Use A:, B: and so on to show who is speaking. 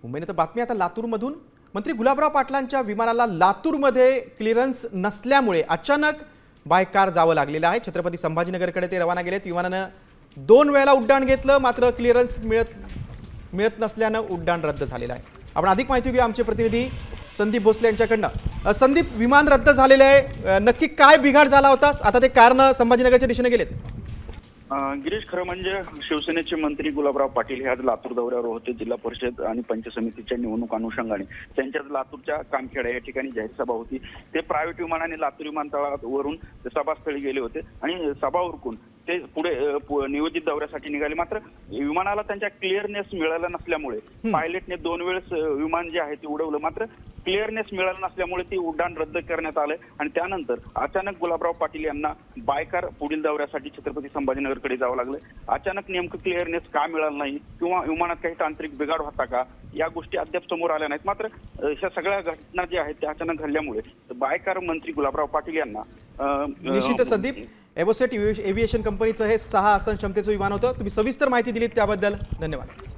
A: मुंबईने तर बातमी आता लातूरमधून मंत्री गुलाबराव पाटलांच्या विमानाला लातूरमध्ये क्लिअरन्स नसल्यामुळे अचानक बाय कार जावं लागलेलं आहे। छत्रपती संभाजीनगरकडे ते रवाना गेलेत। विमानानं 2 वेळा उड्डाण घेतलं, मात्र क्लिअरन्स मिळत नसल्यानं उड्डाण रद्द झालेलं आहे। आपण अधिक माहिती घेऊया आमचे प्रतिनिधी संदीप भोसले यांच्याकडनं। संदीप, विमान रद्द झालेलं आहे, नक्की काय बिघाड झाला होता? आता ते कारनं संभाजीनगरच्या दिशेने गेलेत।
B: गिरीश, खरं म्हणजे शिवसेनेचे मंत्री गुलाबराव पाटील हे आज लातूर दौऱ्यावर होते। जिल्हा परिषद आणि पंचायत समितीच्या निवडणूक अनुषंगाने त्यांच्या लातूरच्या कामखेडा या ठिकाणी जाहीर सभा होती। ते प्रायव्हेट विमानाने लातूर विमानतळावरून सभास्थळी गेले होते आणि सभा उरकून ते पुढे नियोजित दौऱ्यासाठी निघाले। मात्र विमानाला त्यांच्या क्लिअरनेस मिळाला नसल्यामुळे पायलटने 2 वेळेस विमान जे आहे ते उडवलं, मात्र क्लिअरनेस मिळाला नसल्यामुळे ते उड्डाण रद्द करण्यात आलं आणि त्यानंतर अचानक गुलाबराव पाटील यांना बायकार पुढील दौऱ्यासाठी छत्रपती संभाजीनगरकडे जावं लागलं। अचानक नेमकं क्लिअरनेस का मिळालं नाही किंवा विमानात काही तांत्रिक बिघाड होता का, या गोष्टी अद्याप समोर आल्या नाहीत। मात्र ह्या सगळ्या घटना ज्या आहेत त्या अचानक घडल्यामुळे बायकार मंत्री गुलाबराव पाटील यांना
A: निश्चितच संदीप, एव्होसेट एव्हिएशन कंपनीचं हे 6 आसन क्षमतेचं विमान होतं। तुम्ही सविस्तर माहिती दिलीत त्याबद्दल धन्यवाद।